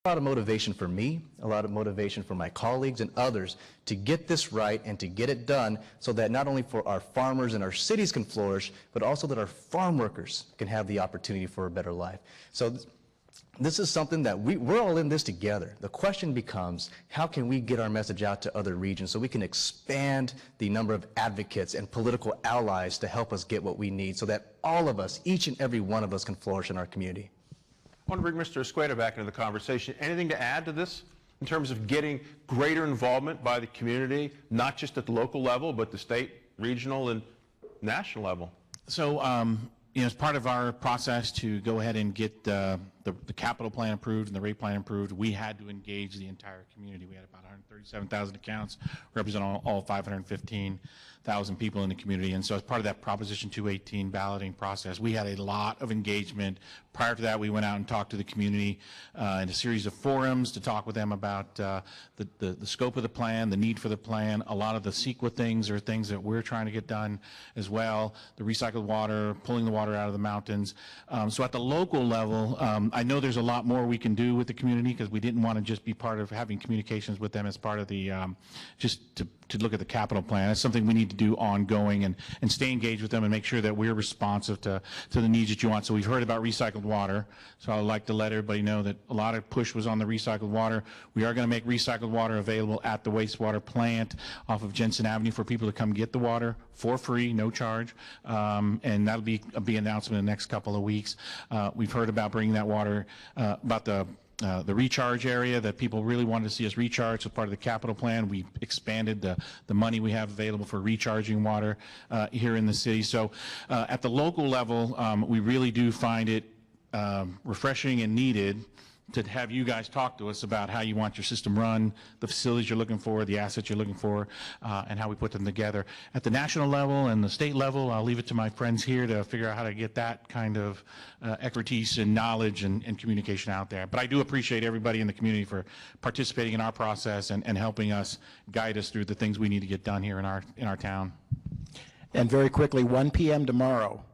A lot of motivation for me, a lot of motivation for my colleagues and others to get this right and to get it done so that not only for our farmers and our cities can flourish, but also that our farm workers can have the opportunity for a better life. So this is something that we're all in this together. The question becomes, how can we get our message out to other regions so we can expand the number of advocates and political allies to help us get what we need so that all of us, each and every one of us, can flourish in our community. I want to bring Mr. Escueda back into the conversation. Anything to add to this in terms of getting greater involvement by the community, not just at the local level, but the state, regional, and national level? So, as part of our process to go ahead and get the capital plan approved and the rate plan approved, we had to engage the entire community. We had about 137,000 accounts, represent all 515,000 people in the community. And so as part of that Proposition 218 balloting process, we had a lot of engagement. Prior to that, we went out and talked to the community in a series of forums to talk with them about the scope of the plan, the need for the plan. A lot of the CEQA things are things that we're trying to get done as well. The recycled water, pulling the water out of the mountains. So at the local level, I know there's a lot more we can do with the community because we didn't want to just be part of having communications with them as part of the, just to look at the capital plan. It's something we need to do ongoing and stay engaged with them and make sure that we're responsive to the needs that you want. So we've heard about recycled water. So I'd like to let everybody know that a lot of push was on the recycled water. We are going to make recycled water available at the wastewater plant off of Jensen Avenue for people to come get the water for free, no charge. And that'll be an announcement in the next couple of weeks. We've heard about bringing that water, about the recharge area that people really wanted to see us recharge. So part of the capital plan, we expanded the money we have available for recharging water here in the city. So at the local level, we really do find it refreshing and needed to have you guys talk to us about how you want your system run, the facilities you're looking for, the assets you're looking for, and how we put them together. At the national level and the state level, I'll leave it to my friends here to figure out how to get that kind of expertise and knowledge and communication out there. But I do appreciate everybody in the community for participating in our process and helping us guide us through the things we need to get done here in our town. And very quickly, 1 p.m. tomorrow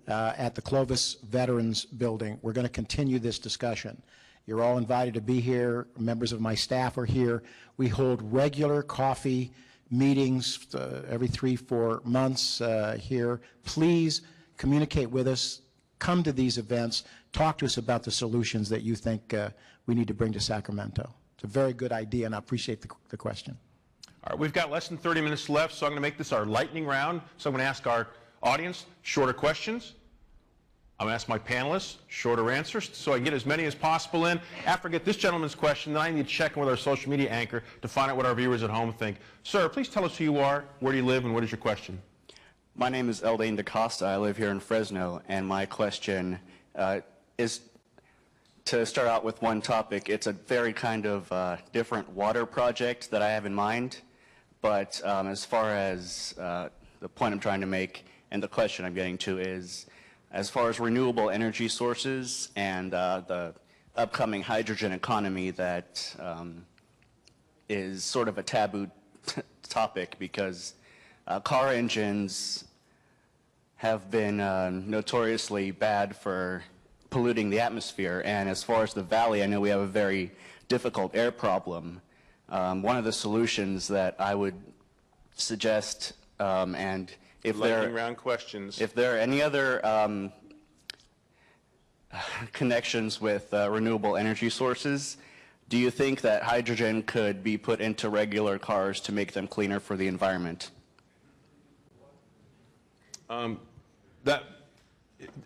at the Clovis Veterans Building, we're going to continue this discussion. You're all invited to be here. Members of my staff are here. We hold regular coffee meetings every 3-4 months here. Please communicate with us. Come to these events. Talk to us about the solutions that you think we need to bring to Sacramento. It's a very good idea, and I appreciate the question. All right, we've got less than 30 minutes left, so I'm going to make this our lightning round. So I'm going to ask our audience shorter questions. I'm going to ask my panelists shorter answers so I can get as many as possible in. After I get this gentleman's question, then I need to check in with our social media anchor to find out what our viewers at home think. Sir, please tell us who you are, where do you live, and what is your question? My name is Eldane DaCosta. I live here in Fresno, and my question is to start out with one topic. It's a very kind of different water project that I have in mind, but as far as the point I'm trying to make and the question I'm getting to is, as far as renewable energy sources and the upcoming hydrogen economy that is sort of a taboo topic because car engines have been notoriously bad for polluting the atmosphere. And as far as the valley, I know we have a very difficult air problem. One of the solutions that I would suggest, and if lightning round questions. If there are any other connections with renewable energy sources, do you think that hydrogen could be put into regular cars to make them cleaner for the environment?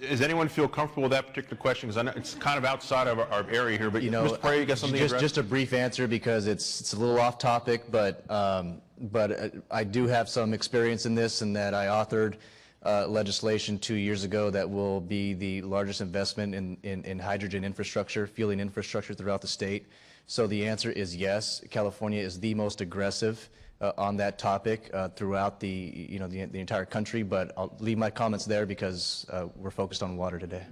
Does anyone feel comfortable with that particular question? Because I know it's kind of outside of our area here, but Mr. Prey, you got something to address? Just a brief answer because it's a little off topic, but I do have some experience in this in that I authored legislation 2 years ago that will be the largest investment in hydrogen infrastructure, fueling infrastructure throughout the state. So the answer is yes. California is the most aggressive on that topic throughout the entire country, but I'll leave my comments there because we're focused on water today.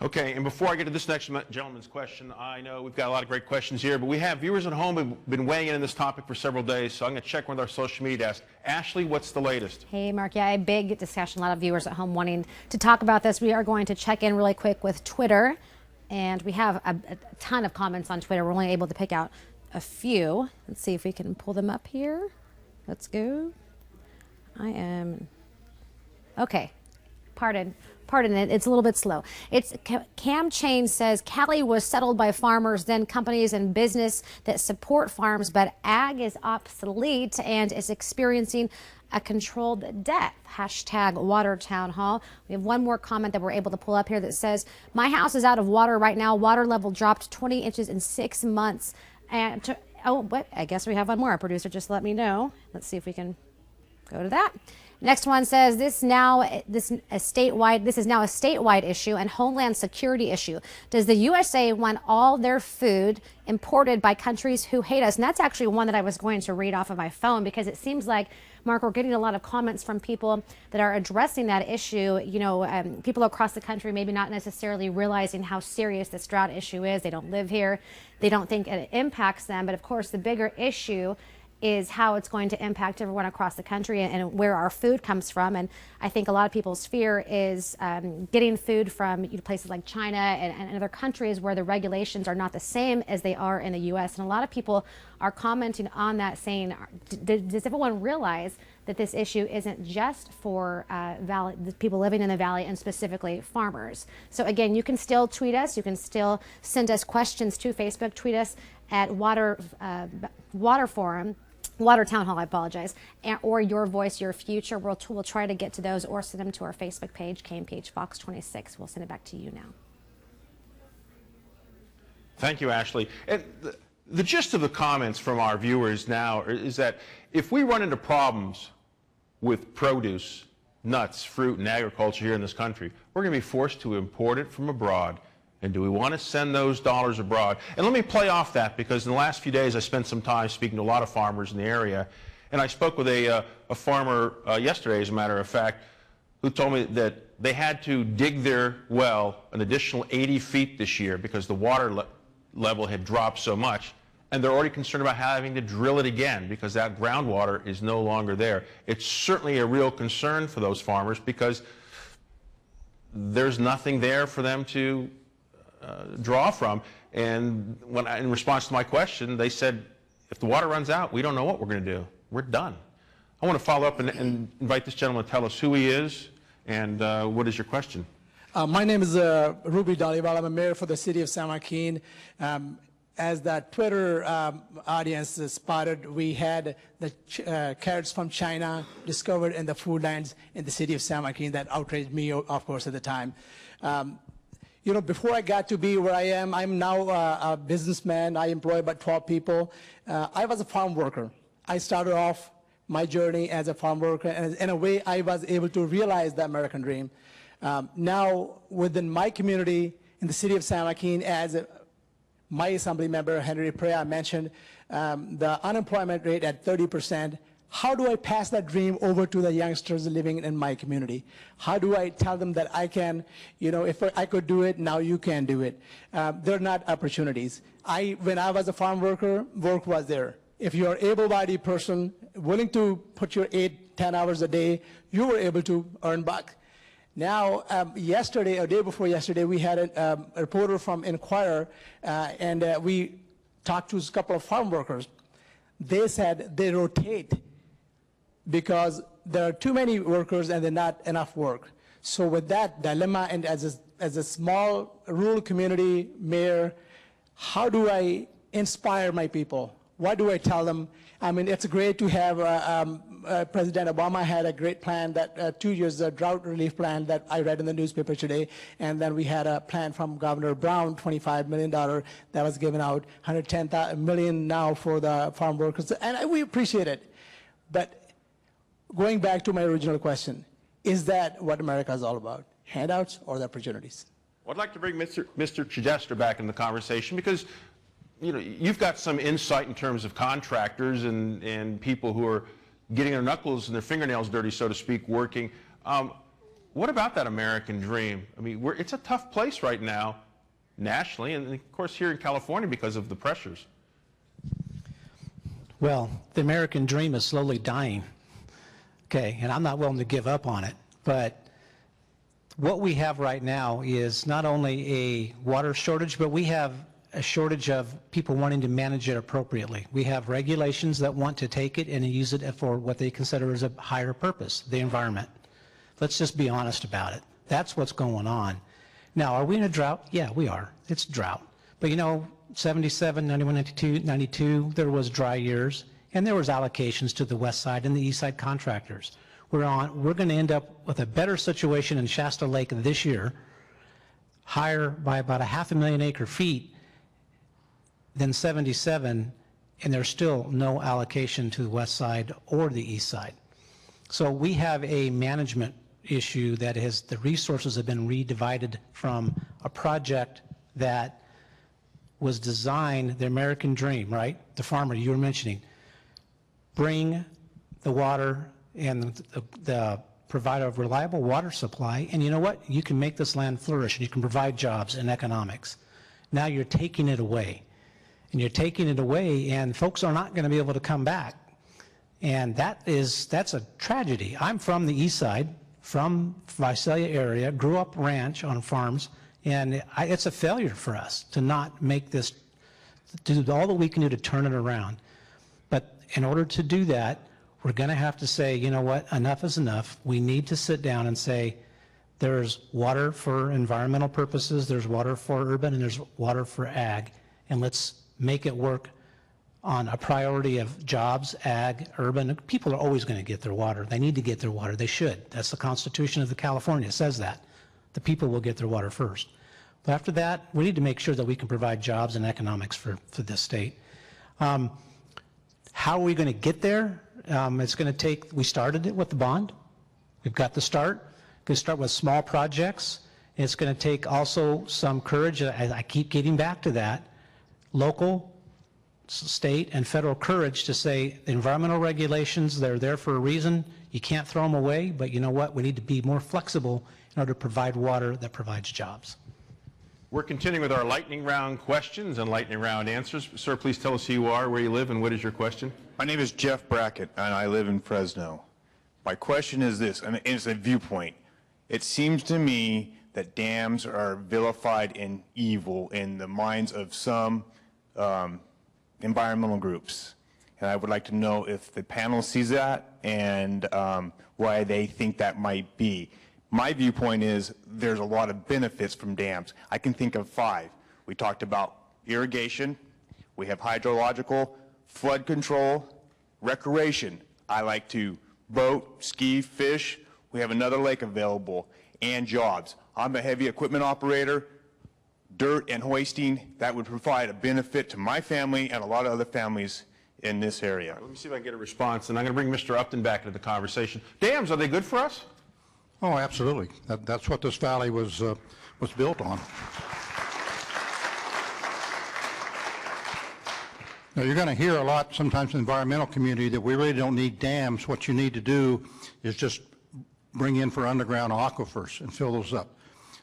Okay, and before I get to this next gentleman's question, I know we've got a lot of great questions here, but we have viewers at home who've been weighing in on this topic for several days, so I'm going to check with our social media desk. Ashley, what's the latest? Hey, Mark. Yeah, a big discussion. A lot of viewers at home wanting to talk about this. We are going to check in really quick with Twitter. And we have a ton of comments on Twitter. We're only able to pick out a few. Let's see if we can pull them up here. Let's go. Okay. Pardon it. It's a little bit slow. It's Cam Chain says Cali was settled by farmers, then companies and business that support farms, but ag is obsolete and is experiencing a controlled death. Hashtag Water Town Hall. We have one more comment that we're able to pull up here that says, my house is out of water right now. Water level dropped 20 inches in 6 months. And but I guess we have one more. Producer, just let me know. Let's see if we can go to that. Next one says this is now a statewide issue and homeland security issue. Does the USA want all their food imported by countries who hate us? And that's actually one that I was going to read off of my phone, because it seems like, Mark, we're getting a lot of comments from people that are addressing that issue. You know, people across the country maybe not necessarily realizing how serious this drought issue is. They don't live here. They don't think it impacts them. But of course, the bigger issue is how it's going to impact everyone across the country and where our food comes from. And I think a lot of people's fear is getting food from places like China and other countries where the regulations are not the same as they are in the U.S. And a lot of people are commenting on that, saying, does everyone realize that this issue isn't just for the people living in the valley and specifically farmers? So again, you can still tweet us. You can still send us questions to Facebook. Tweet us at Water Town Hall, I apologize, or Your Voice, Your Future. We'll try to get to those, or send them to our Facebook page, KMPH Fox 26. We'll send it back to you now. Thank you, Ashley. And the gist of the comments from our viewers now is that if we run into problems with produce, nuts, fruit, and agriculture here in this country, we're going to be forced to import it from abroad. And do we want to send those dollars abroad? And let me play off that, because in the last few days I spent some time speaking to a lot of farmers in the area. And I spoke with a farmer yesterday, as a matter of fact, who told me that they had to dig their well an additional 80 feet this year because the water level had dropped so much. And they're already concerned about having to drill it again because that groundwater is no longer there. It's certainly a real concern for those farmers because there's nothing there for them to draw from. And in response to my question, they said, if the water runs out, we don't know what we're going to do. We're done. I want to follow up and invite this gentleman to tell us who he is and what is your question. My name is Ruby Dhaliwal. I'm a mayor for the city of San Joaquin. As the Twitter audience spotted, we had the carrots from China discovered in the foodlands in the city of San Joaquin. That outraged me, of course, at the time. You know, before I got to be where I am, I'm now a businessman. I employ about 12 people. I was a farm worker. I started off my journey as a farm worker, and in a way, I was able to realize the American dream. Now, within my community, in the city of San Joaquin, as my assembly member, Henry Perea, mentioned, the unemployment rate at 30%. How do I pass that dream over to the youngsters living in my community? How do I tell them that I can, you know, if I could do it, now you can do it? They're not opportunities. When I was a farm worker, work was there. If you're an able-bodied person, willing to put your 8-10 hours a day, you were able to earn buck. Now, yesterday, or day before yesterday, we had a reporter from Inquirer, and we talked to a couple of farm workers. They said they rotate because there are too many workers and there's not enough work. So with that dilemma, and as a small rural community mayor, how do I inspire my people? What do I tell them? I mean, it's great to have President Obama had a great plan, that 2 years drought relief plan that I read in the newspaper today, and then we had a plan from Governor Brown, $25 million that was given out, $110 million now for the farm workers, and we appreciate it. But going back to my original question, is that what America is all about? Handouts or the opportunities? Well, I'd like to bring Mr. Chidester back in the conversation because, you know, you've got some insight in terms of contractors and people who are getting their knuckles and their fingernails dirty, so to speak, working. What about that American dream? I mean, it's a tough place right now, nationally, and of course here in California because of the pressures. Well, the American dream is slowly dying. Okay, and I'm not willing to give up on it, but What we have right now is not only a water shortage, but we have a shortage of people wanting to manage it appropriately. We have regulations that want to take it and use it for what they consider as a higher purpose, the environment. Let's just be honest about it. That's what's going on. Now, are we in a drought? Yeah, we are. It's drought. But you know, 77, 91, 92, there was dry years, and there was allocations to the west side and the east side contractors. We're going to end up with a better situation in Shasta Lake this year, higher by about 500,000 acre-feet than 77, and there's still no allocation to the west side or the east side. So we have a management issue that has, the resources have been redivided from a project that was designed, the American dream, right? The farmer you were mentioning, bring the water and the provider of reliable water supply, and you know what? You can make this land flourish, and you can provide jobs and economics. Now you're taking it away. And you're taking it away, and folks are not going to be able to come back. And that's a tragedy. I'm from the east side, from Visalia area, grew up ranch on farms, and it's a failure for us to not make this, to do all that we can do to turn it around. But in order to do that, we're going to have to say, you know what, enough is enough. We need to sit down and say, there's water for environmental purposes, there's water for urban, and there's water for ag, and let's make it work on a priority of jobs, ag, urban. People are always going to get their water. They need to get their water. They should. That's the Constitution of California says that. The people will get their water first. But after that, we need to make sure that we can provide jobs and economics for this state. How are we going to get there? It's going to take, we started it with the bond. We've got the start. We're going to start with small projects. It's going to take also some courage. I keep getting back to that. Local, state, and federal courage to say the environmental regulations, they're there for a reason. You can't throw them away, but you know what? We need to be more flexible in order to provide water that provides jobs. We're continuing with our lightning round questions and lightning round answers. Sir, please tell us who you are, where you live, and what is your question? My name is Jeff Brackett, and I live in Fresno. My question is this, and it's a viewpoint. It seems to me that dams are vilified and evil in the minds of some environmental groups. And I would like to know if the panel sees that and why they think that might be. My viewpoint is there's a lot of benefits from dams. I can think of 5. We talked about irrigation, we have hydrological, flood control, recreation. I like to boat, ski, fish. We have another lake available, and jobs. I'm a heavy equipment operator. Dirt and hoisting, that would provide a benefit to my family and a lot of other families in this area. Let me see if I can get a response, and I'm going to bring Mr. Upton back into the conversation. Dams, are they good for us? Oh, absolutely. That's what this valley was built on. Now, you're going to hear a lot sometimes in the environmental community that we really don't need dams. What you need to do is just bring in for underground aquifers and fill those up.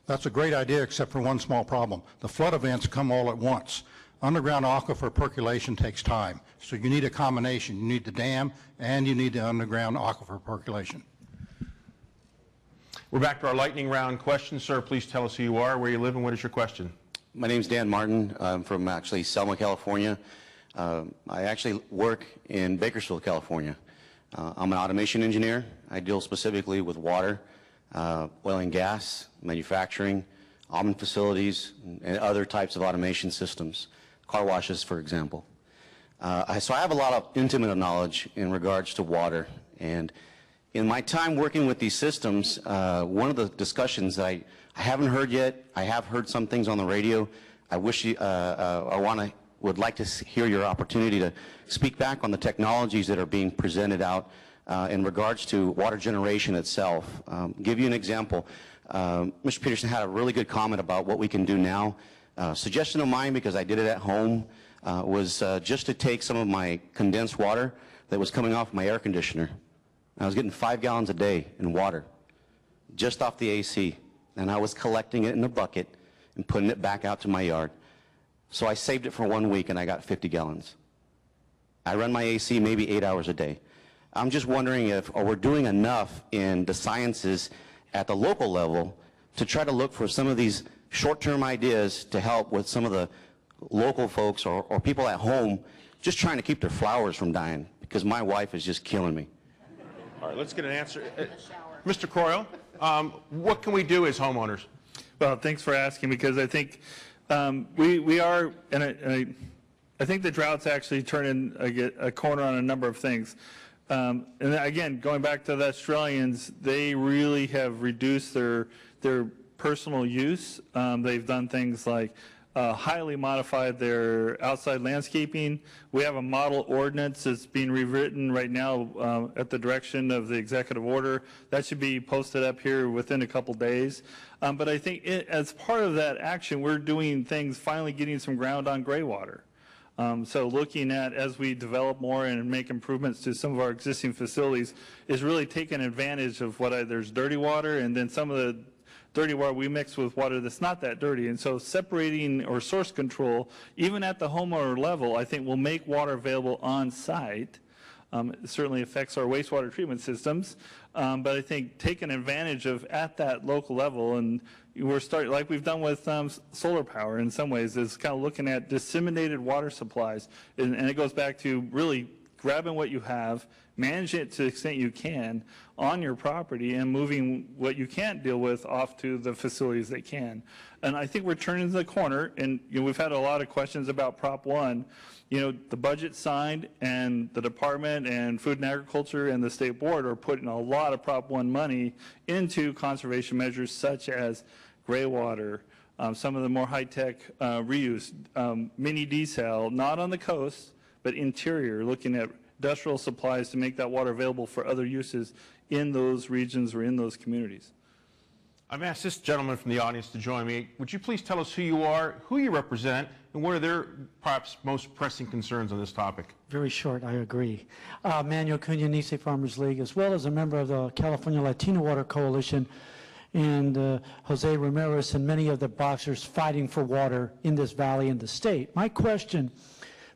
That's a great idea, except for one small problem. The flood events come all at once. Underground aquifer percolation takes time. So you need a combination. You need the dam and you need the underground aquifer percolation. We're back to our lightning round questions. Sir, please tell us who you are, where you live, and what is your question? My name's Dan Martin. I'm from actually Selma, California. I actually work in Bakersfield, California. I'm an automation engineer. I deal specifically with water, oil and gas, manufacturing, almond facilities, and other types of automation systems, car washes, for example. So I have a lot of intimate knowledge in regards to water. And in my time working with these systems, one of the discussions that I haven't heard yet, I have heard some things on the radio. I wish would like to hear your opportunity to speak back on the technologies that are being presented out in regards to water generation itself. Give you an example. Mr. Peterson had a really good comment about what we can do now. Suggestion of mine, because I did it at home, was just to take some of my condensed water that was coming off my air conditioner. I was getting 5 gallons a day in water just off the AC, and I was collecting it in a bucket and putting it back out to my yard. So I saved it for 1 week, and I got 50 gallons. I run my AC maybe 8 hours a day. I'm just wondering if we're doing enough in the sciences at the local level to try to look for some of these short-term ideas to help with some of the local folks or people at home just trying to keep their flowers from dying, because my wife is just killing me. All right, let's get an answer. Mr. Croyle, what can we do as homeowners? Well, thanks for asking, because I think we are, and I think the drought's actually turning a corner on a number of things. And again, going back to the Australians, they really have reduced their personal use. They've done things like highly modified their outside landscaping. We have a model ordinance that's being rewritten right now at the direction of the executive order. That should be posted up here within a couple days. But I think as part of that action, we're doing things, finally getting some ground on gray water. So looking at, as we develop more and make improvements to some of our existing facilities, is really taking advantage of there's dirty water, and then some of the dirty water we mix with water that's not that dirty. And so separating or source control, even at the homeowner level, I think will make water available on site. It certainly affects our wastewater treatment systems, but I think taking advantage of at that local level, and we're starting, like we've done with solar power in some ways, is kind of looking at disseminated water supplies. And it goes back to really grabbing what you have, manage it to the extent you can on your property, and moving what you can't deal with off to the facilities that can. And I think we're turning the corner, and we've had a lot of questions about Prop 1. The budget signed, and the department and Food and Agriculture and the state board are putting a lot of Prop 1 money into conservation measures such as gray water, some of the more high-tech reuse, mini desal, not on the coast, but interior, looking at industrial supplies to make that water available for other uses in those regions or in those communities. I've asked this gentleman from the audience to join me. Would you please tell us who you are, who you represent, and what are their perhaps most pressing concerns on this topic? Very short, I agree. Manuel Cunha, Nice Farmers League, as well as a member of the California Latino Water Coalition, and Jose Ramirez and many of the boxers fighting for water in this valley and the state. My question,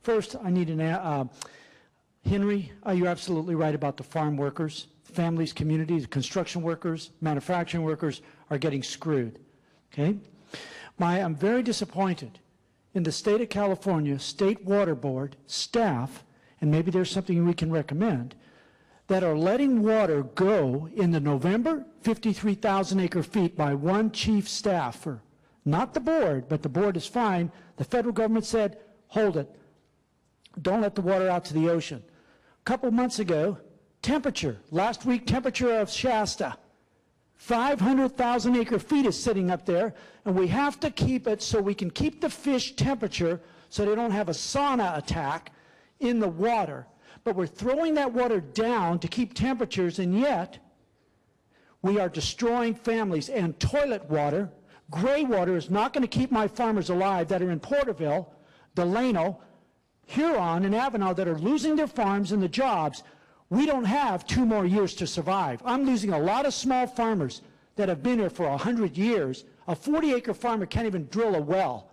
first, I need an Henry, you're absolutely right about the farm workers, families, communities, construction workers, manufacturing workers are getting screwed, okay? I'm very disappointed in the state of California State Water Board staff, and maybe there's something we can recommend, that are letting water go in the November 53,000 acre feet by one chief staffer. Not the board, but the board is fine. The federal government said, hold it. Don't let the water out to the ocean. A couple months ago, last week temperature of Shasta, 500,000 acre feet is sitting up there, and we have to keep it so we can keep the fish temperature so they don't have a sauna attack in the water. But we're throwing that water down to keep temperatures, and yet we are destroying families. And toilet water, gray water, is not going to keep my farmers alive that are in Porterville, Delano, Huron, and Avenal that are losing their farms and the jobs. We don't have 2 more years to survive. I'm losing a lot of small farmers that have been here for 100 years. A 40-acre farmer can't even drill a well.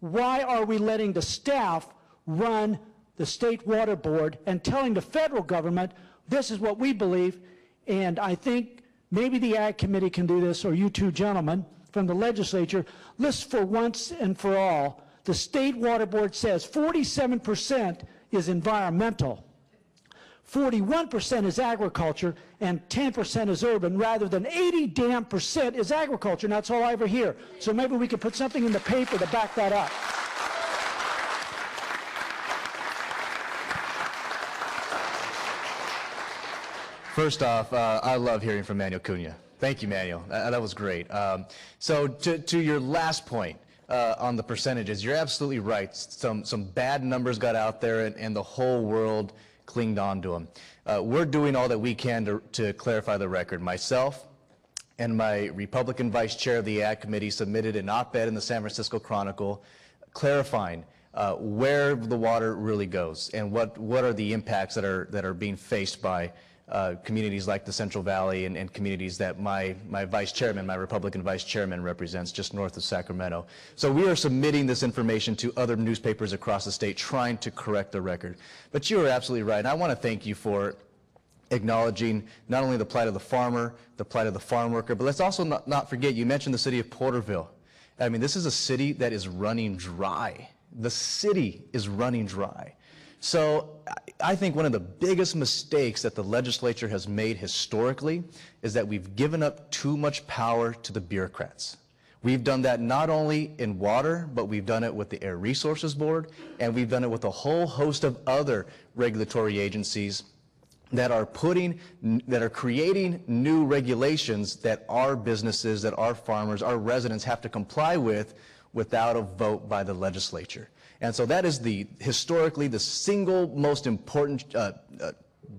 Why are we letting the staff run the State Water Board and telling the federal government, this is what we believe? And I think maybe the Ag Committee can do this, or you two gentlemen from the legislature. Let's, for once and for all, the State Water Board says 47% is environmental, 41% is agriculture, and 10% is urban, rather than 80% is agriculture, and that's all I ever hear. So maybe we could put something in the paper to back that up. First off, I love hearing from Manuel Cunha. Thank you, Manuel. That was great. So to your last point on the percentages, you're absolutely right. Some bad numbers got out there, and the whole world clinged on to them. We're doing all that we can to clarify the record. Myself and my Republican vice chair of the Ag Committee submitted an op-ed in the San Francisco Chronicle clarifying where the water really goes and what are the impacts that are being faced by communities like the Central Valley and communities that my vice chairman, my Republican vice chairman, represents just north of Sacramento. So we are submitting this information to other newspapers across the state, trying to correct the record. But you are absolutely right, and I want to thank you for acknowledging not only the plight of the farmer, the plight of the farm worker, but let's also not forget, you mentioned the city of Porterville. I mean, this is a city that is running dry. The city is running dry. So I think one of the biggest mistakes that the legislature has made historically is that we've given up too much power to the bureaucrats. We've done that not only in water, but we've done it with the Air Resources Board, and we've done it with a whole host of other regulatory agencies that are creating new regulations that our businesses, that our farmers, our residents have to comply with without a vote by the legislature. And so that is historically the single most important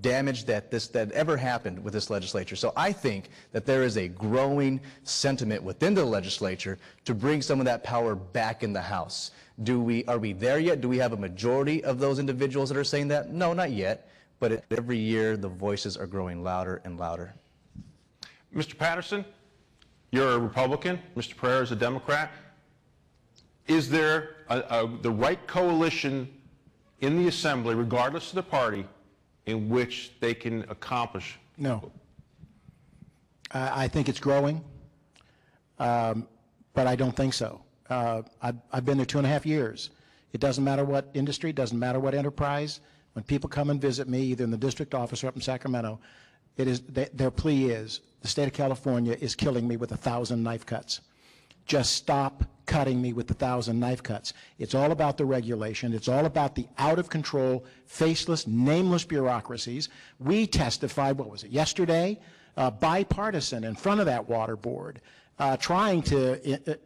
damage that ever happened with this legislature. So I think that there is a growing sentiment within the legislature to bring some of that power back in the House. Are we there yet? Do we have a majority of those individuals that are saying that? No, not yet. But every year the voices are growing louder and louder. Mr. Patterson, you're a Republican. Mr. Pereira is a Democrat. Is there the right coalition in the Assembly, regardless of the party, in which they can accomplish? No. I think it's growing, but I don't think so. I've been there 2.5 years. It doesn't matter what industry, doesn't matter what enterprise. When people come and visit me, either in the district office or up in Sacramento, their plea is, the state of California is killing me with 1,000 knife cuts. Just stop cutting me with 1,000 knife cuts. It's all about the regulation. It's all about the out-of-control, faceless, nameless bureaucracies. We testified, what was it, yesterday, bipartisan in front of that water board, trying to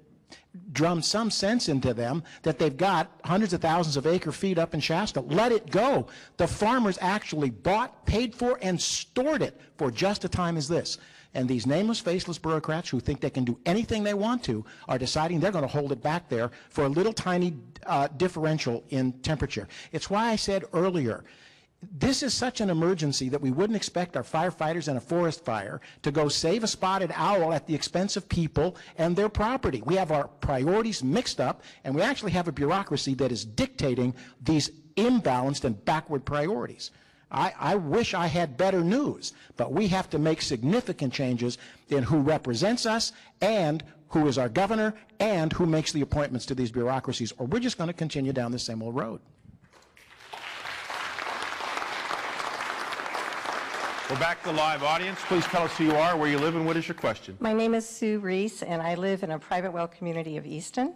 drum some sense into them that they've got hundreds of thousands of acre feet up in Shasta. Let it go. The farmers actually bought, paid for, and stored it for just a time as this. And these nameless, faceless bureaucrats who think they can do anything they want to are deciding they're going to hold it back there for a little tiny differential in temperature. It's why I said earlier, this is such an emergency that we wouldn't expect our firefighters in a forest fire to go save a spotted owl at the expense of people and their property. We have our priorities mixed up, and we actually have a bureaucracy that is dictating these imbalanced and backward priorities. I wish I had better news, but we have to make significant changes in who represents us and who is our governor and who makes the appointments to these bureaucracies, or we're just going to continue down the same old road. We're back to the live audience. Please tell us who you are, where you live, and what is your question? My name is Sue Reese, and I live in a private well community of Easton.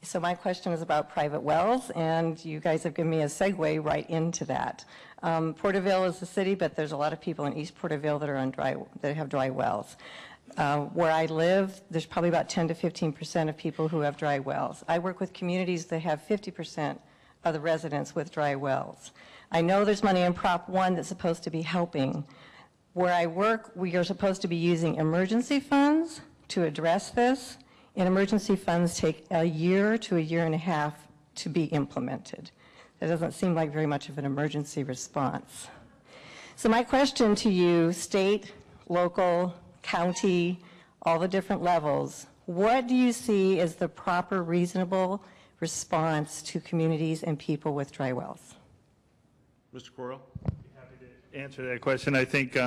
So my question is about private wells, and you guys have given me a segue right into that. Porterville is the city, but there's a lot of people in East Porterville that are that have dry wells. Where I live, there's probably about 10 to 15% of people who have dry wells. I work with communities that have 50% of the residents with dry wells. I know there's money in Prop 1 that's supposed to be helping. Where I work, we are supposed to be using emergency funds to address this, and emergency funds take a year to a year and a half to be implemented. That doesn't seem like very much of an emergency response. So my question to you, state, local, county, all the different levels, what do you see as the proper, reasonable response to communities and people with dry wells? Mr. Correll? Answer that question. I think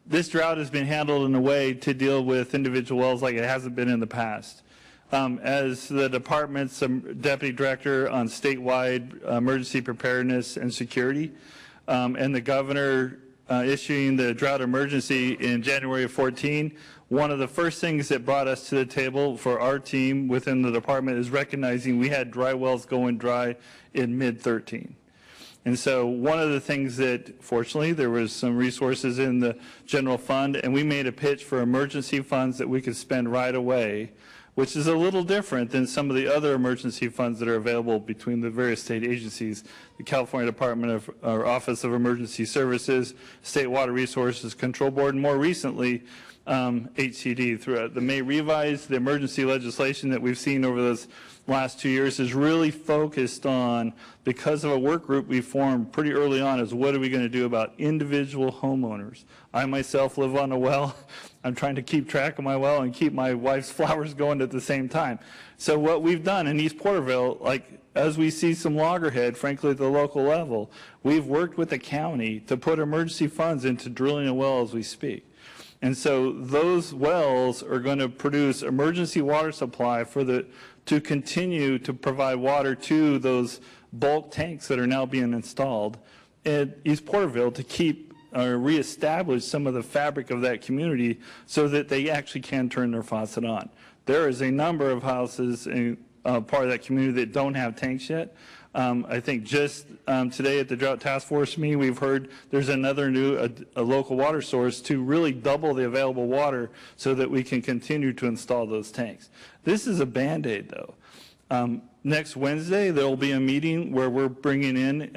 this drought has been handled in a way to deal with individual wells like it hasn't been in the past. As the department's deputy director on statewide emergency preparedness and security, and the governor issuing the drought emergency in January of 14, one of the first things that brought us to the table for our team within the department is recognizing we had dry wells going dry in mid-13. And so one of the things that, fortunately, there was some resources in the general fund, and we made a pitch for emergency funds that we could spend right away, which is a little different than some of the other emergency funds that are available between the various state agencies, the California Department of, or Office of Emergency Services, State Water Resources Control Board, and more recently, HCD throughout. The May revise, the emergency legislation that we've seen over those last 2 years is really focused on, because of a work group we formed pretty early on, is what are we going to do about individual homeowners. I myself live on a well. I'm trying to keep track of my well and keep my wife's flowers going at the same time. So what we've done in East Porterville, like as we see some loggerhead, frankly, at the local level, we've worked with the county to put emergency funds into drilling a well as we speak. And so those wells are going to produce emergency water supply to continue to provide water to those bulk tanks that are now being installed at East Porterville to keep or reestablish some of the fabric of that community so that they actually can turn their faucet on. There is a number of houses in part of that community that don't have tanks yet. I think just today at the Drought Task Force meeting, we've heard there's another new a local water source to really double the available water so that we can continue to install those tanks. This is a Band-Aid, though. Next Wednesday, there will be a meeting where we're bringing in,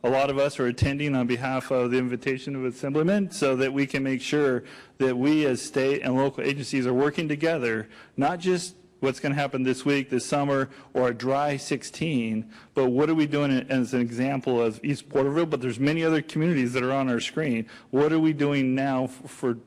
a lot of us are attending on behalf of the invitation of Assemblymen, so that we can make sure that we as state and local agencies are working together, not just what's going to happen this week, this summer, or a dry 16, but what are we doing as an example of East Porterville, but there's many other communities that are on our screen. What are we doing now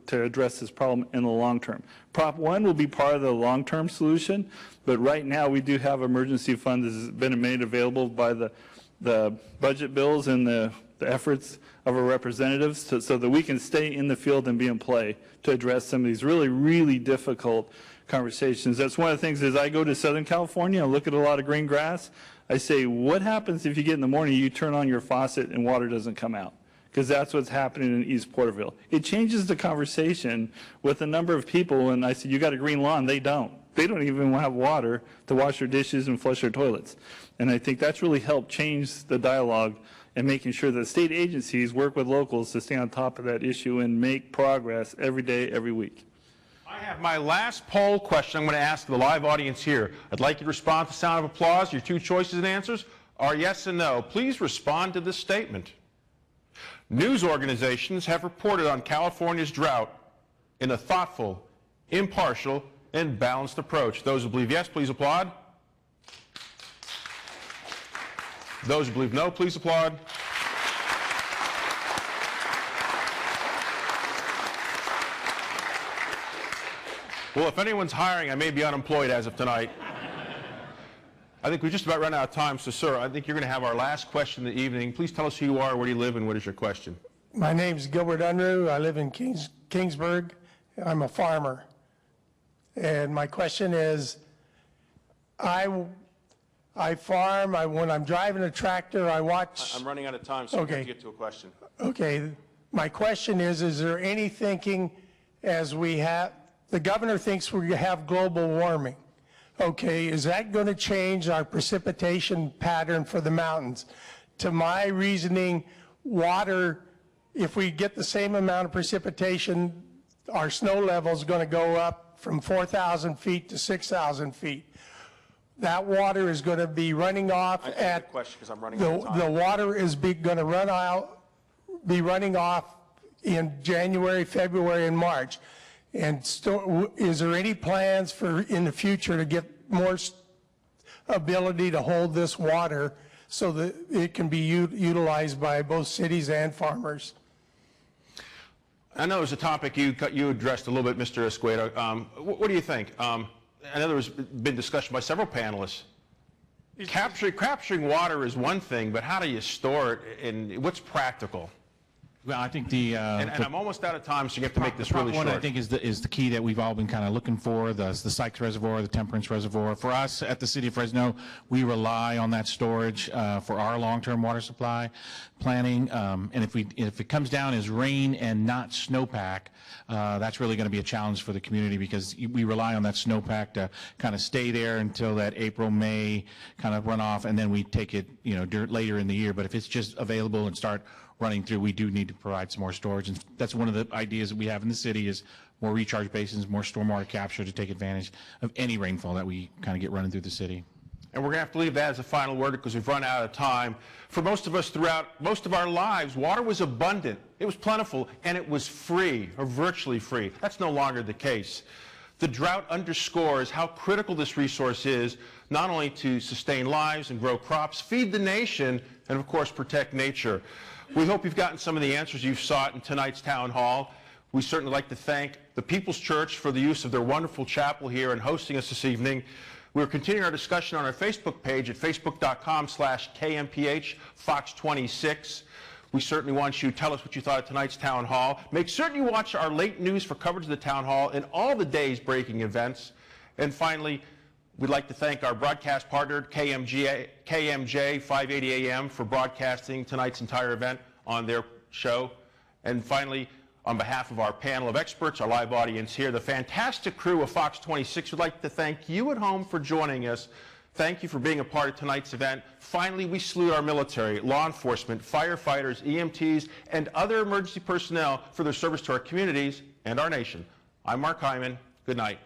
to address this problem in the long term? Prop 1 will be part of the long-term solution, but right now we do have emergency funds that has been made available by the budget bills and the efforts of our representatives so that we can stay in the field and be in play to address some of these really, really difficult conversations. That's one of the things as I go to Southern California and look at a lot of green grass, I say, what happens if you get in the morning, you turn on your faucet and water doesn't come out? Because that's what's happening in East Porterville. It changes the conversation with a number of people, and I said, you got a green lawn. They don't. They don't even have water to wash their dishes and flush their toilets. And I think that's really helped change the dialogue and making sure that state agencies work with locals to stay on top of that issue and make progress every day, every week. I have my last poll question I'm going to ask the live audience here. I'd like you to respond to the sound of applause. Your two choices and answers are yes and no. Please respond to this statement. News organizations have reported on California's drought in a thoughtful, impartial, and balanced approach. Those who believe yes, please applaud. Those who believe no, please applaud. Well, if anyone's hiring, I may be unemployed as of tonight. I think we've just about run out of time, so sir, I think you're going to have our last question of the evening. Please tell us who you are, where do you live, and what is your question? My name's Gilbert Unruh. I live in Kingsburg. I'm a farmer. And my question is, I farm. When I'm driving a tractor, I watch. I'm running out of time, so okay. I have to get to a question. Okay. My question is there any thinking as we have, the governor thinks we have global warming. Okay, is that going to change our precipitation pattern for the mountains? To my reasoning, water, if we get the same amount of precipitation, our snow level is going to go up from 4,000 feet to 6,000 feet. That water is going to be running off at, the water is going to be running off in January, February, and March. And is there any plans for in the future to get more ability to hold this water so that it can be utilized by both cities and farmers? I know it was a topic you addressed a little bit, Mr. Escueda. What do you think? I know there's been discussion by several panelists. Capturing water is one thing, but how do you store it, and what's practical? Well, I think and I'm almost out of time, so you have to make this really short. One, I think, is the key that we've all been kind of looking for, the Sykes Reservoir, the Temperance Reservoir. For us at the City of Fresno, we rely on that storage for our long-term water supply planning. And if it comes down as rain and not snowpack, that's really going to be a challenge for the community, because we rely on that snowpack to kind of stay there until that April, May kind of runoff, and then we take it, later in the year. But if it's just available and start running through, we do need to provide some more storage, and that's one of the ideas that we have in the city is more recharge basins, more stormwater capture to take advantage of any rainfall that we kind of get running through the city. And we're going to have to leave that as a final word because we've run out of time. For most of us throughout most of our lives, water was abundant, it was plentiful, and it was free, or virtually free. That's no longer the case. The drought underscores how critical this resource is, not only to sustain lives and grow crops, feed the nation, and of course protect nature. We hope you've gotten some of the answers you've sought in tonight's town hall. We certainly like to thank the People's Church for the use of their wonderful chapel here and hosting us this evening. We're continuing our discussion on our Facebook page at facebook.com/KMPH-Fox26. We certainly want you to tell us what you thought of tonight's town hall. Make certain you watch our late news for coverage of the town hall and all the day's breaking events. And finally, we'd like to thank our broadcast partner, KMJ 580 AM, for broadcasting tonight's entire event on their show. And finally, on behalf of our panel of experts, our live audience here, the fantastic crew of Fox 26 would like to thank you at home for joining us. Thank you for being a part of tonight's event. Finally, we salute our military, law enforcement, firefighters, EMTs, and other emergency personnel for their service to our communities and our nation. I'm Mark Hyman. Good night.